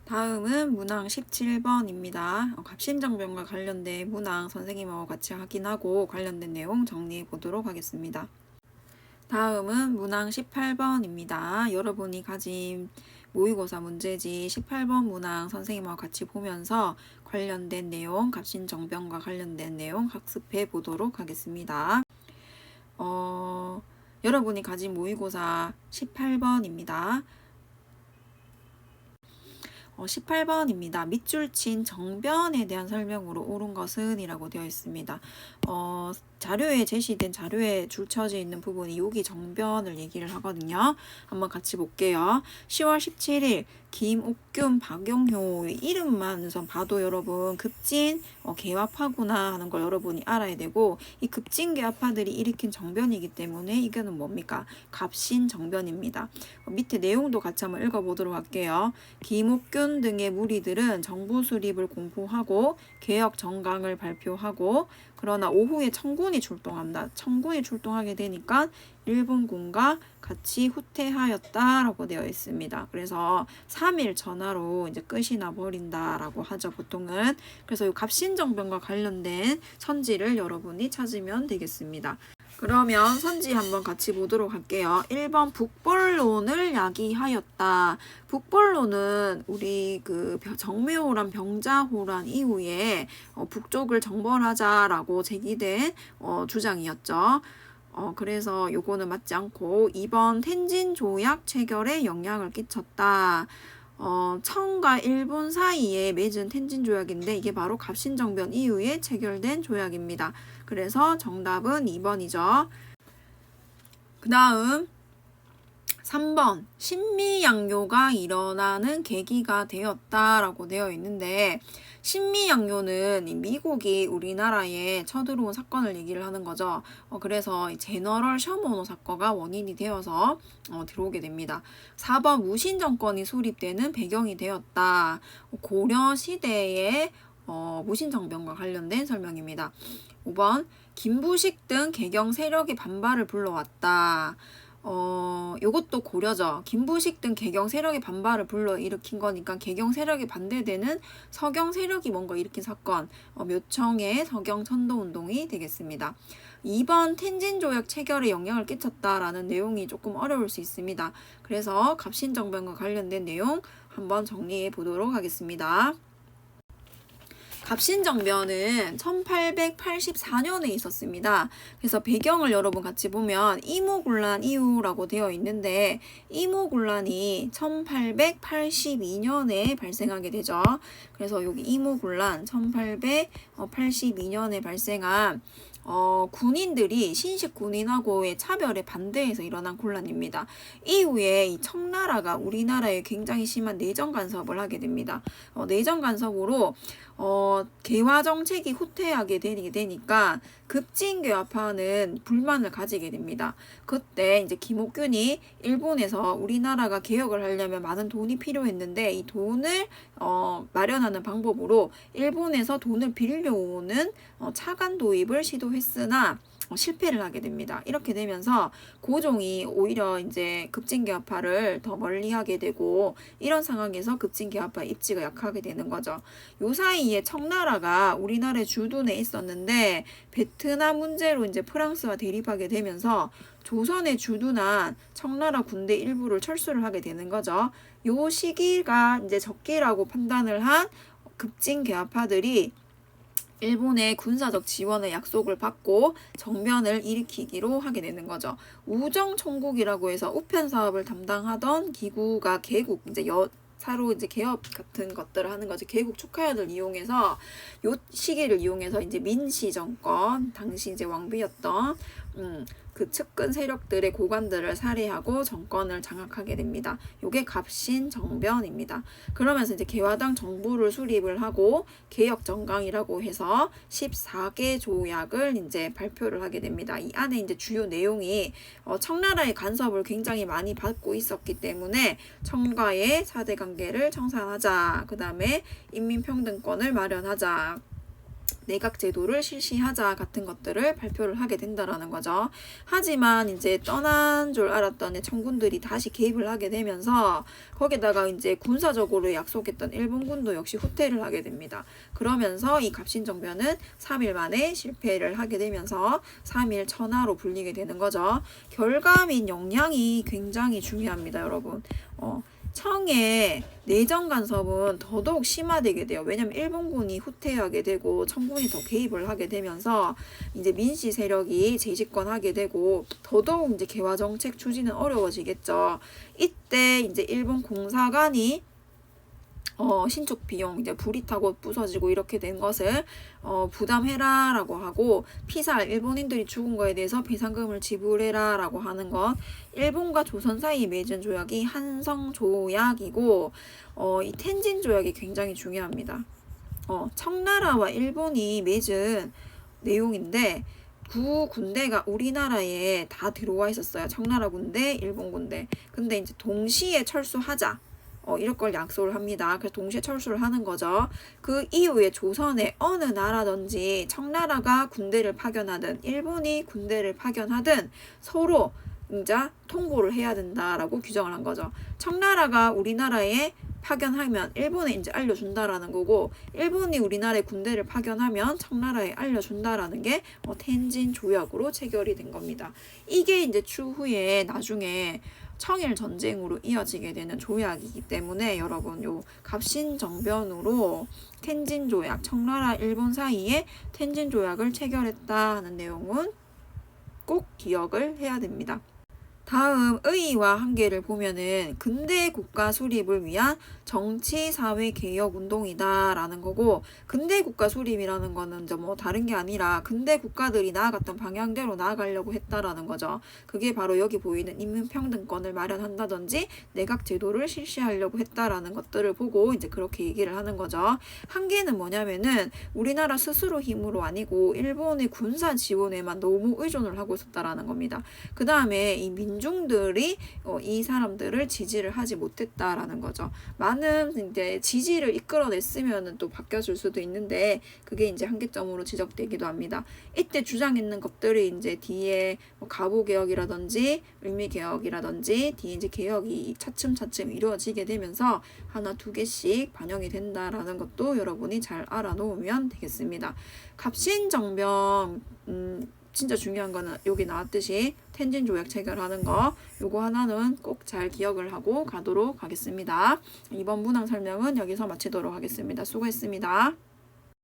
다음은 문항 17번입니다. 갑신정변과 관련된 문항 선생님하고 같이 확인하고 관련된 내용 정리해 보도록 하겠습니다. 다음은 문항 18번입니다. 여러분이 가진 모의고사 문제지 18번 문항 선생님하고 같이 보면서 관련된 내용, 갑신정변과 관련된 내용 학습해 보도록 하겠습니다. 여러분이 가진 모의고사 18번입니다. 18번입니다. 밑줄 친 정변에 대한 설명으로 옳은 것은 이라고 되어 있습니다. 자료에 제시된 자료에 줄쳐져 있는 부분이 여기 정변을 얘기를 하거든요. 한번 같이 볼게요. 10월 17일 김옥균, 박용효의 이름만 우선 봐도 여러분 급진 개화파구나 하는 걸 여러분이 알아야 되고, 이 급진 개화파들이 일으킨 정변이기 때문에 이거는 뭡니까? 갑신 정변입니다. 밑에 내용도 같이 한번 읽어보도록 할게요. 김옥균 등의 무리들은 정부 수립을 공포하고 개혁 정강을 발표하고, 그러나 오후에 청군이 출동합니다. 청군이 출동하게 되니까 일본군과 같이 후퇴하였다라고 되어 있습니다. 그래서 3일 전하로 이제 끝이 나버린다라고 하죠, 보통은. 그래서 이 갑신정변과 관련된 선지를 여러분이 찾으면 되겠습니다. 그러면 선지 한번 같이 보도록 할게요. 1번 북벌론을 야기하였다. 북벌론은 우리 그 정묘호란 병자호란 이후에 북쪽을 정벌하자라고 제기된 주장이었죠. 그래서 요거는 맞지 않고 2번 텐진 조약 체결에 영향을 끼쳤다. 청과 일본 사이에 맺은 텐진 조약인데 이게 바로 갑신정변 이후에 체결된 조약입니다. 그래서 정답은 2번이죠. 그 다음 3번 신미양요가 일어나는 계기가 되었다라고 되어 있는데, 신미양요는 미국이 우리나라에 쳐들어온 사건을 얘기를 하는 거죠. 그래서 제너럴 셔모노 사건가 원인이 되어서 들어오게 됩니다. 4번 무신정권이 수립되는 배경이 되었다. 고려 시대의 무신정변과 관련된 설명입니다. 5번 김부식 등 개경 세력의 반발을 불러왔다. 요것도 고려죠. 김부식 등 개경 세력의 반발을 불러일으킨 거니까 개경 세력에 반대되는 서경 세력이 뭔가 일으킨 사건, 묘청의 서경 천도운동이 되겠습니다. 2번 텐진조약 체결에 영향을 끼쳤다라는 내용이 조금 어려울 수 있습니다. 그래서 갑신정변과 관련된 내용 한번 정리해 보도록 하겠습니다. 갑신정변은 1884년에 있었습니다. 그래서 배경을 여러분 같이 보면 이모군란 이후라고 되어 있는데, 이모군란이 1882년에 발생하게 되죠. 그래서 여기 이모군란 1882년에 발생한 군인들이 신식 군인하고의 차별에 반대해서 일어난 혼란입니다. 이후에 이 청나라가 우리나라에 굉장히 심한 내정 간섭을 하게 됩니다. 내정 간섭으로 개화 정책이 후퇴하게 되니까 급진개화파는 불만을 가지게 됩니다. 그때 이제 김옥균이 일본에서 우리나라가 개혁을 하려면 많은 돈이 필요했는데, 이 돈을 마련하는 방법으로 일본에서 돈을 빌려오는 차관 도입을 시도했으나 실패를 하게 됩니다. 이렇게 되면서 고종이 오히려 이제 급진개화파를 더 멀리하게 되고, 이런 상황에서 급진개화파의 입지가 약하게 되는 거죠. 요 사이에 청나라가 우리나라의 주둔에 있었는데 베트남 문제로 이제 프랑스와 대립하게 되면서 조선에 주둔한 청나라 군대 일부를 철수를 하게 되는 거죠. 요 시기가 이제 적기라고 판단을 한 급진개화파들이 일본의 군사적 지원의 약속을 받고 정변을 일으키기로 하게 되는 거죠. 우정총국이라고 해서 우편 사업을 담당하던 기구가 개국, 이제 사로 이제 개업 같은 것들을 하는 거죠. 개국 축하연을 이용해서 요 시기를 이용해서 이제 민씨 정권, 당시 이제 왕비였던 그 측근 세력들의 고관들을 살해하고 정권을 장악하게 됩니다. 요게 갑신정변입니다. 그러면서 이제 개화당 정부를 수립을 하고 개혁정강이라고 해서 14개 조약을 이제 발표를 하게 됩니다. 이 안에 이제 주요 내용이 청나라의 간섭을 굉장히 많이 받고 있었기 때문에 청과의 4대 관계를 청산하자. 그 다음에 인민평등권을 마련하자. 내각 제도를 실시하자 같은 것들을 발표를 하게 된다라는 거죠. 하지만 이제 떠난 줄 알았던 청군들이 다시 개입을 하게 되면서 거기다가 이제 군사적으로 약속했던 일본군도 역시 후퇴를 하게 됩니다. 그러면서 이 갑신정변은 3일 만에 실패를 하게 되면서 3일 천하로 불리게 되는 거죠. 결과민 역량이 굉장히 중요합니다, 여러분. 청의 내정 간섭은 더더욱 심화되게 돼요. 왜냐면 일본군이 후퇴하게 되고 청군이 더 개입을 하게 되면서 이제 민씨 세력이 재집권하게 되고 더더욱 이제 개화 정책 추진은 어려워지겠죠. 이때 이제 일본 공사관이 신축 비용 이제 불이 타고 부서지고 이렇게 된 것을 부담해라라고 하고 피살 일본인들이 죽은 거에 대해서 배상금을 지불해라라고 하는 것. 일본과 조선 사이 맺은 조약이 한성 조약이고 이 텐진 조약이 굉장히 중요합니다. 청나라와 일본이 맺은 내용인데 두 군대가 우리나라에 다 들어와 있었어요. 청나라 군대, 일본 군대. 근데 이제 동시에 철수하자. 이럴 걸 약속을 합니다. 그래서 동시에 철수를 하는 거죠. 그 이후에 조선의 어느 나라든지 청나라가 군대를 파견하든 일본이 군대를 파견하든 서로 이제 통보를 해야 된다라고 규정을 한 거죠. 청나라가 우리나라에 파견하면 일본에 이제 알려준다라는 거고 일본이 우리나라에 군대를 파견하면 청나라에 알려준다라는 게 텐진 조약으로 체결이 된 겁니다. 이게 이제 추후에 나중에 청일 전쟁으로 이어지게 되는 조약이기 때문에 여러분 요 갑신정변으로 텐진 조약, 청나라 일본 사이에 텐진 조약을 체결했다 하는 내용은 꼭 기억을 해야 됩니다. 다음 의의와 한계를 보면은 근대 국가 수립을 위한 정치 사회 개혁 운동이다 라는 거고 근대 국가 수립이라는 거는 이제 뭐 다른 게 아니라 근대 국가들이 나아갔던 방향대로 나아가려고 했다라는 거죠. 그게 바로 여기 보이는 인민평등권을 마련한다든지 내각 제도를 실시하려고 했다라는 것들을 보고 이제 그렇게 얘기를 하는 거죠. 한계는 뭐냐면은 우리나라 스스로 힘으로 아니고 일본의 군사 지원에만 너무 의존을 하고 있었다라는 겁니다. 그 다음에 이 민중들이 이 사람들을 지지를 하지 못했다라는 거죠. 많은 이제 지지를 이끌어냈으면 또 바뀌어질 수도 있는데 그게 이제 한계점으로 지적되기도 합니다. 이때 주장했는 것들이 이제 뒤에 가보 개혁이라든지 을미 개혁이라든지 뒤에 이제 개혁이 차츰차츰 이루어지게 되면서 하나 두 개씩 반영이 된다라는 것도 여러분이 잘 알아놓으면 되겠습니다. 갑신정변 진짜 중요한 거는 여기 나왔듯이 텐진 조약 체결하는 거 요거 하나는 꼭 잘 기억을 하고 가도록 하겠습니다. 이번 문항 설명은 여기서 마치도록 하겠습니다. 수고했습니다.